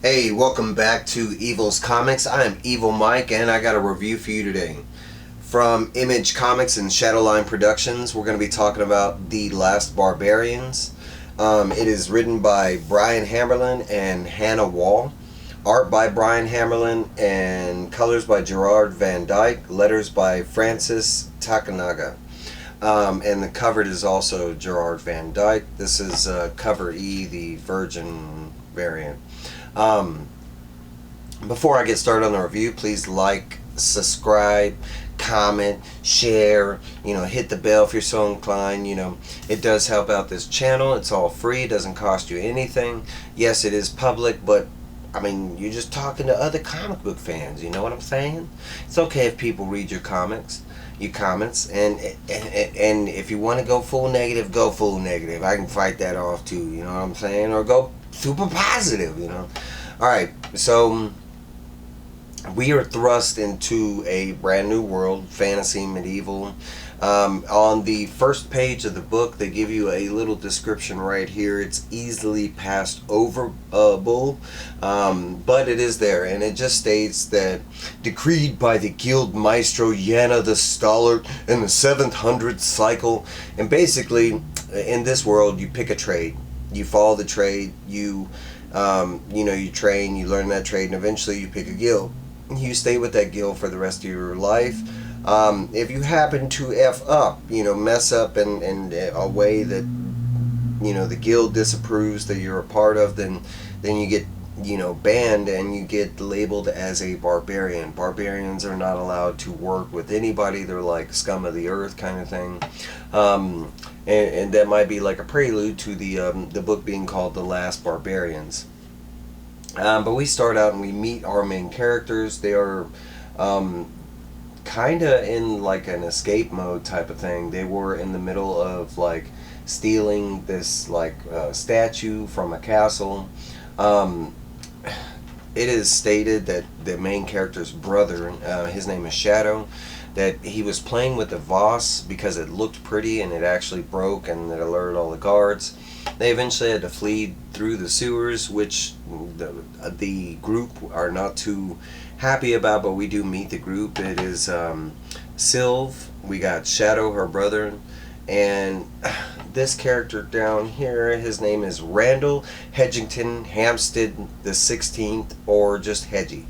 Hey, welcome back to Evil's Comics. I am Evil Mike, and I got a review for you today. From Image Comics and Shadowline Productions, we're going to be talking about The Last Barbarians. It is written by Brian Haberlin and Hannah Wall. Art by Brian Haberlin and colors by Geirrod Van Dyke. Letters by Francis Takenaga. And the cover is also Geirrod Van Dyke. This is cover E, the Virgin variant. Before I get started on the review, please like, subscribe, comment, share, hit the bell if you're so inclined. It does help out this channel. It's all free. It doesn't cost you anything. Yes, it is public, but you're just talking to other comic book fans. You know what I'm saying? It's okay if people read your comments, and if you want to go full negative, go full negative. I can fight that off too. You know what I'm saying? Or go super positive. Alright, so we are thrust into a brand new world, fantasy, medieval. On the first page of the book, they give you a little description right here. It's easily passed over, but it is there, and it just states that decreed by the guild maestro Yana the Stallard in the 700th cycle. And basically, in this world, you pick a trade. You follow the trade. You train. You learn that trade, and eventually you pick a guild. You stay with that guild for the rest of your life. If you happen to F up, mess up in a way that, the guild disapproves that you're a part of, then you get, banned and you get labeled as a barbarian. Barbarians are not allowed to work with anybody. They're like scum of the earth kind of thing. And that might be like a prelude to the book being called The Last Barbarians. But we start out and we meet our main characters. They are kind of in like an escape mode type of thing. They were in the middle of like stealing this statue from a castle. It is stated that the main character's brother, his name is Shadow, that he was playing with the vase because it looked pretty and it actually broke, and it alerted all the guards. They eventually had to flee through the sewers, which the group are not too happy about, but we do meet the group. It is Sylv, we got Shadow, her brother, and this character down here, his name is Randall Hedgington Hampstead the 16th, or just Hedgie,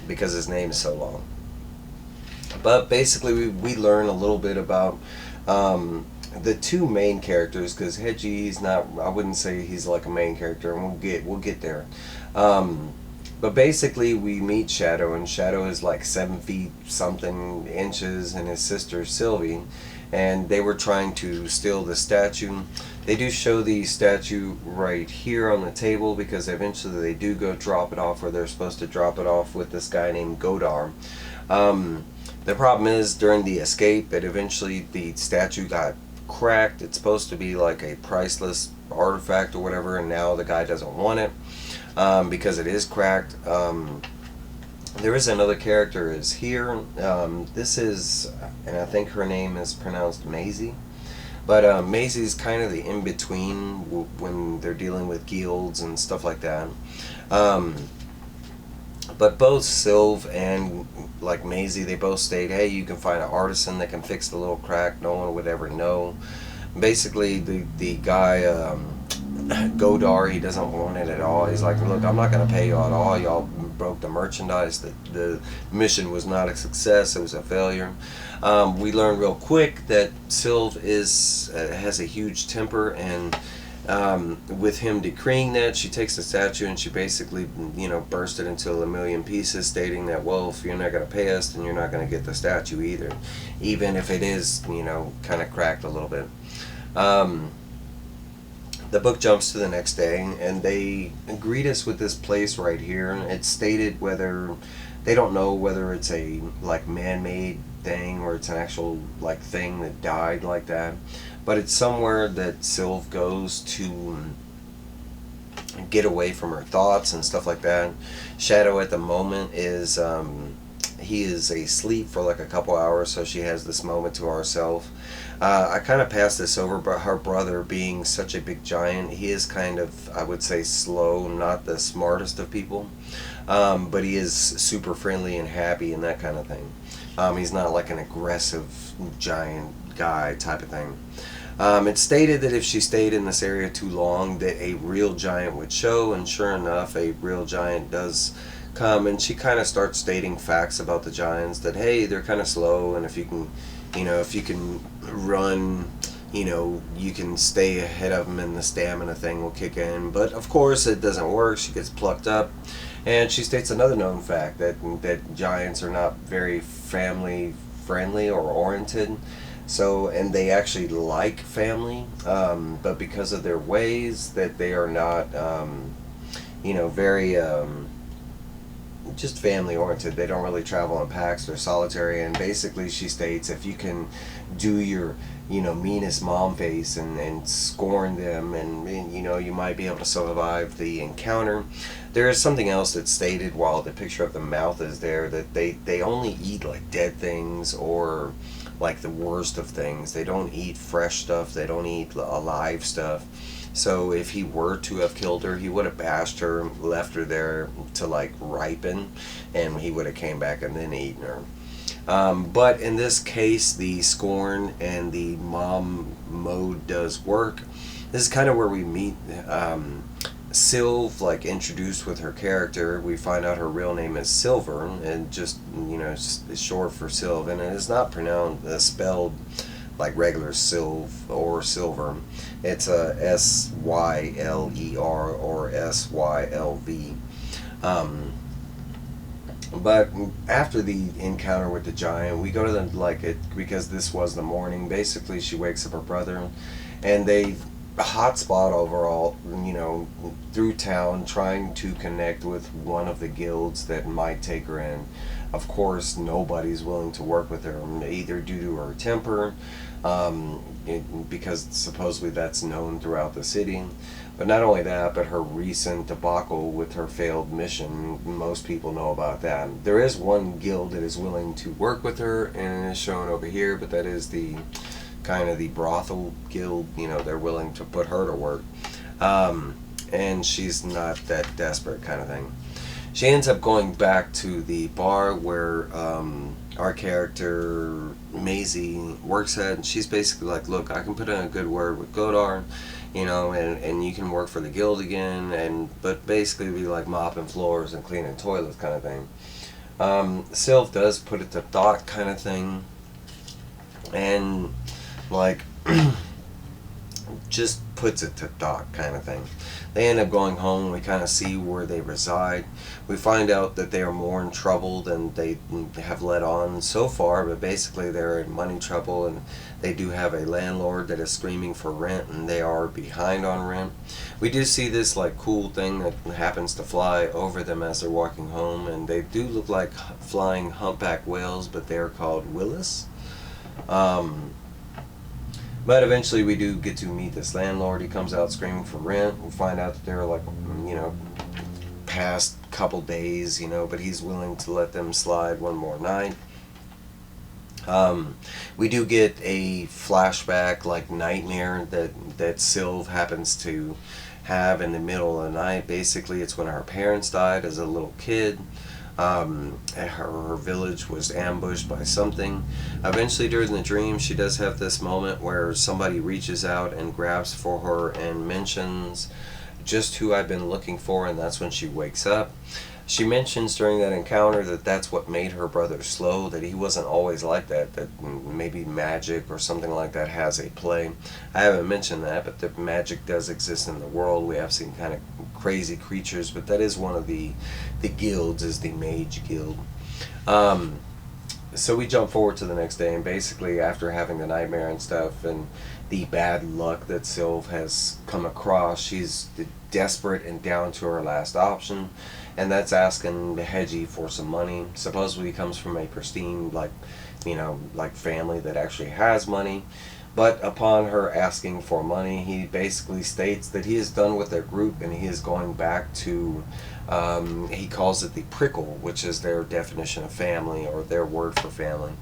because his name is so long. But basically we learn a little bit about the two main characters, because Hedgie's not, I wouldn't say he's like a main character, and we'll get there. But basically we meet Shadow, and Shadow is like 7 feet something inches, and his sister Sylvie, and they were trying to steal the statue. They do show the statue right here on the table, because eventually they do go drop it off where they're supposed to drop it off with this guy named Godar. The problem is, during the escape, eventually the statue got cracked. It's supposed to be like a priceless artifact or whatever, and now the guy doesn't want it because it is cracked. There is another character is here. This is, and I think her name is pronounced Maisie, but Maisie's kind of the in-between when they're dealing with guilds and stuff like that. But both Sylv and Maisie, they both state, hey, you can find an artisan that can fix the little crack. No one would ever know. Basically, the guy, Godar, he doesn't want it at all. He's like, look, I'm not going to pay you at all. Y'all broke the merchandise. The mission was not a success. It was a failure. We learn real quick that Sylv has a huge temper, and with him decreeing that, she takes the statue and she basically, burst it into a million pieces, stating that, well, if you're not going to pay us, then you're not going to get the statue either, even if it is, kind of cracked a little bit. The book jumps to the next day, and they greet us with this place right here. It's stated whether they don't know whether it's a man-made thing or it's an actual thing that died like that, but it's somewhere that Sylv goes to get away from her thoughts and stuff like that. Shadow at the moment is he is asleep for like a couple hours, so she has this moment to herself. I kind of passed this over, but her brother, being such a big giant, he is kind of, I would say, slow, not the smartest of people, but he is super friendly and happy and that kind of thing. He's not like an aggressive giant guy type of thing. It's stated that if she stayed in this area too long, that a real giant would show, and sure enough, a real giant does come, and she kind of starts stating facts about the giants, that hey, they're kind of slow, and if you can, if you can run, you can stay ahead of them, and the stamina thing will kick in. But of course, it doesn't work. She gets plucked up, and she states another known fact, that giants are not very family friendly or oriented. So, and they actually like family, but because of their ways, that they are not, very just family oriented. They don't really travel in packs. They're solitary, and basically she states, if you can do your meanest mom face and scorn them, and you might be able to survive the encounter. There is something else that's stated while the picture of the mouth is there, that they only eat like dead things, or like the worst of things. They don't eat fresh stuff. They don't eat alive stuff. So if he were to have killed her, he would have bashed her, left her there to like ripen, and he would have came back and then eaten her. But in this case, the scorn and the mom mode does work. This is kind of where we meet Sylv, like introduced with her character. We find out her real name is Silver, and just it's short for Sylv, and it is not pronounced spelled like regular Sylv or Silver. It's a Syler or Sylv. But after the encounter with the giant, we go to because this was the morning. Basically, she wakes up her brother, and they hot spot overall, through town, trying to connect with one of the guilds that might take her in. Of course, nobody's willing to work with her, either due to her temper, because supposedly that's known throughout the city. But not only that, but her recent debacle with her failed mission. Most people know about that. There is one guild that is willing to work with her, and it is shown over here, but that is the kind of the brothel guild. They're willing to put her to work, and she's not that desperate kind of thing. She ends up going back to the bar where our character Maisie works at, and she's basically like, look, I can put in a good word with Godard, and you can work for the guild again, but basically be like mopping floors and cleaning toilets kind of thing. Sylv does put it to thought kind of thing, and like just puts it to thought kind of thing. They end up going home. We kind of see where they reside. We find out that they are more in trouble than they have let on so far, but basically they're in money trouble, and they do have a landlord that is screaming for rent, and they are behind on rent. We do see this like cool thing that happens to fly over them as they're walking home, and they do look like flying humpback whales, but they are called Willis. But eventually we do get to meet this landlord. He comes out screaming for rent. We find out that they're like, past couple days, but he's willing to let them slide one more night. We do get a flashback, like nightmare, that Sylv happens to have in the middle of the night. Basically, it's when her parents died as a little kid. Her village was ambushed by something. Eventually, during the dream, she does have this moment where somebody reaches out and grabs for her and mentions just who I've been looking for, and that's when she wakes up. She mentions during that encounter that that's what made her brother slow, that he wasn't always like that, that maybe magic or something like that has a play. I haven't mentioned that, but the magic does exist in the world. We have seen kind of crazy creatures, but that is one of the guilds, is the Mage Guild. So we jump forward to the next day, and basically after having the nightmare and stuff and the bad luck that Sylv has come across, she's desperate and down to her last option, and that's asking Hedgie for some money. Supposedly he comes from a pristine, like family that actually has money, But upon her asking for money, he basically states that he is done with their group and he is going back to, he calls it the prickle, which is their definition of family or their word for family.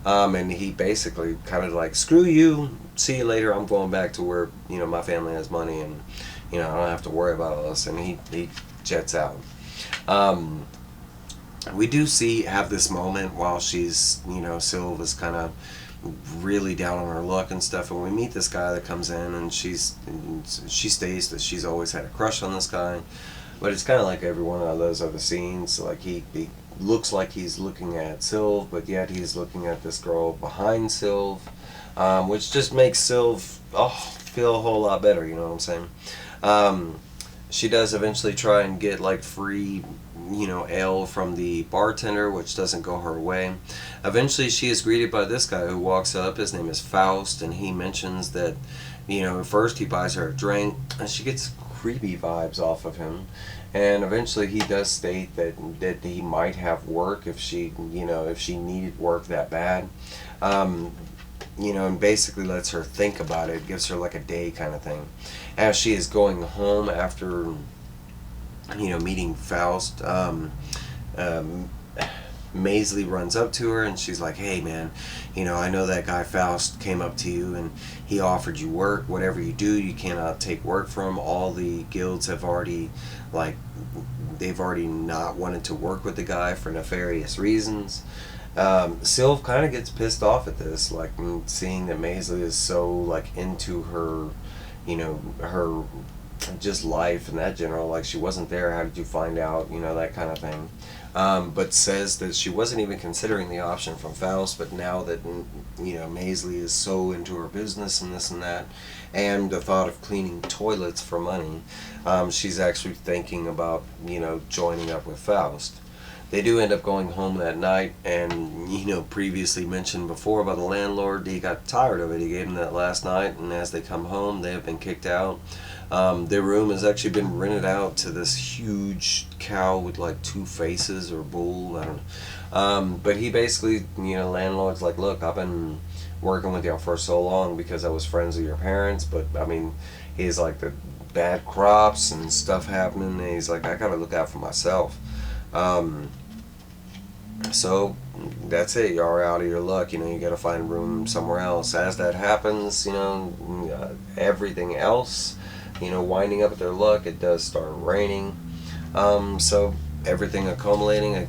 And he basically kind of like, screw you, see you later, I'm going back to where, my family has money and, I don't have to worry about all this. And he jets out. We do have this moment while she's, Sylv is kind of really down on her luck and stuff, and we meet this guy that comes in, and she states that she's always had a crush on this guy, but it's kind of like every one of those other scenes. Like he looks like he's looking at Sylv, but yet he's looking at this girl behind Sylv, which just makes Sylv feel a whole lot better. You know what I'm saying? She does eventually try and get like free ale from the bartender, which doesn't go her way. Eventually she is greeted by this guy who walks up. His name is Faust, and he mentions that first he buys her a drink and she gets creepy vibes off of him, and eventually he does state that he might have work if she needed work that bad, and basically lets her think about it, gives her like a day kind of thing. As she is going home after meeting Faust, Maisley runs up to her and she's like, hey man, I know that guy Faust came up to you and he offered you work. Whatever you do, you cannot take work from. All the guilds have already they've already not wanted to work with the guy for nefarious reasons. Sylv kind of gets pissed off at this, like seeing that Maisley is so like into her her just life and that general, like she wasn't there, how did you find out, that kind of thing. But says that she wasn't even considering the option from Faust, but now that Maisley is so into her business and this and that, and the thought of cleaning toilets for money, she's actually thinking about joining up with Faust. They do end up going home that night, and previously mentioned before about the landlord, he got tired of it. He gave him that last night, and as they come home, they have been kicked out. Their room has actually been rented out to this huge cow with like two faces, or bull, I don't know. But he basically, landlord's like, look, I've been working with y'all for so long because I was friends with your parents, but I mean, he's like, the bad crops and stuff happening, and he's like, I gotta look out for myself. So that's it, you're out of your luck, you gotta find room somewhere else. As that happens, everything else, winding up at their luck, it does start raining. So everything accumulating,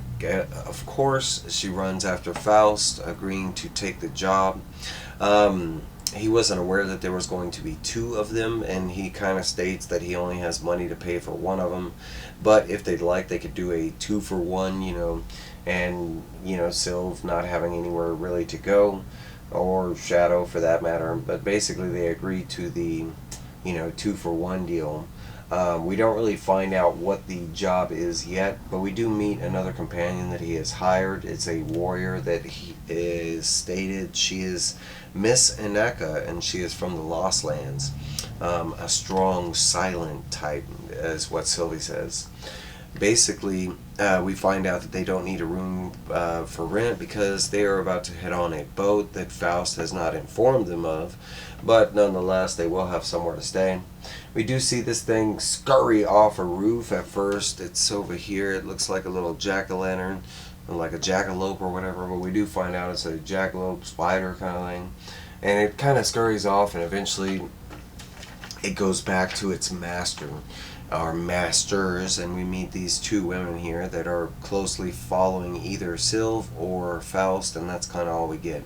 of course, she runs after Faust, agreeing to take the job. He wasn't aware that there was going to be two of them, and he kind of states that he only has money to pay for one of them, but if they'd like, they could do a 2-for-1, and Sylv not having anywhere really to go, or Shadow for that matter, but basically they agreed to the 2-for-1 deal. We don't really find out what the job is yet, but we do meet another companion that he has hired. It's a warrior that he is stated she is Miss Ineka, and she is from the Lost Lands. A strong, silent type, is what Sylvie says. Basically, we find out that they don't need a room for rent because they are about to head on a boat that Faust has not informed them of, but nonetheless they will have somewhere to stay. We do see this thing scurry off a roof. At first it's over here, it looks like a little jack-o'-lantern, like a jackalope or whatever, but we do find out it's a jackalope spider kind of thing, and it kind of scurries off, and eventually it goes back to its master, our masters, and we meet these two women here that are closely following either Sylv or Faust, and that's kind of all we get.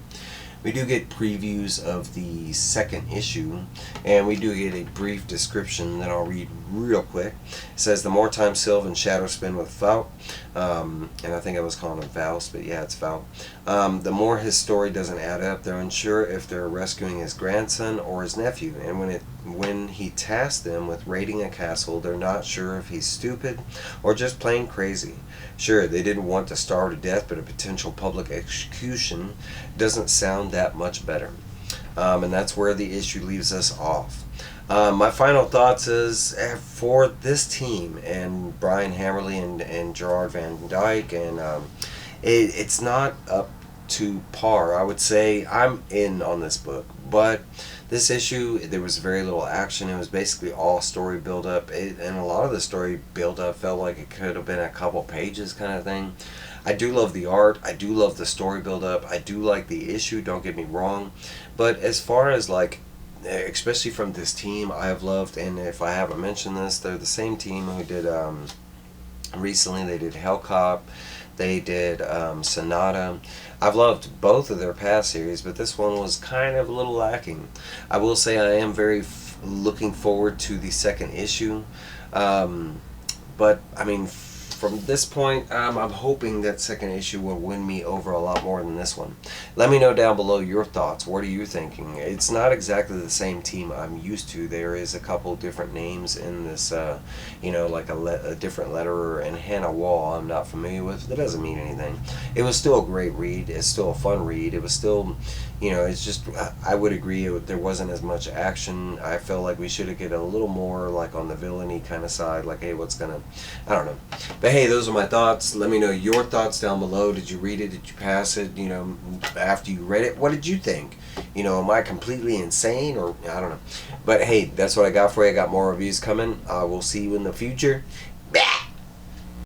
We do get previews of the second issue, and we do get a brief description that I'll read real quick. It says, the more time Sylv and Shadow spend with Faust, and I think I was calling him Faust, but yeah, it's Faust, the more his story doesn't add up. They're unsure if they're rescuing his grandson or his nephew, and when he tasks them with raiding a castle, they're not sure if he's stupid or just plain crazy. Sure, they didn't want to starve to death, but a potential public execution doesn't sound that much better. And that's where the issue leaves us off. My final thoughts is, for this team and Brian Haberlin and Geirrod Van Dyke, and it's not up to par. I would say I'm in on this book, but this issue there was very little action. It was basically all story build up, and a lot of the story build up felt like it could have been a couple pages kind of thing. I do love the art. I do love the story build up. I do like the issue. Don't get me wrong, but as far as like, especially from this team, I have loved, and if I haven't mentioned this, they're the same team who did recently. They did Hellcop. They did Sonata. I've loved both of their past series, but this one was kind of a little lacking. I will say I am very looking forward to the second issue. But, I mean, from this point, I'm hoping that second issue will win me over a lot more than this one. Let me know down below your thoughts. What are you thinking? It's not exactly the same team I'm used to. There is a couple different names in this, like a different letterer, and Hannah Wall I'm not familiar with. That doesn't mean anything. It was still a great read. It's still a fun read. It was still, it's just, I would agree there wasn't as much action. I felt like we should have get a little more like on the villainy kind of side, like, hey, I don't know. But hey, those are my thoughts. Let me know your thoughts down below. Did you read it? Did you pass it? After you read it, what did you think? Am I completely insane, or I don't know. But hey, that's what I got for you. I got more reviews coming. I will see you in the future. Bah!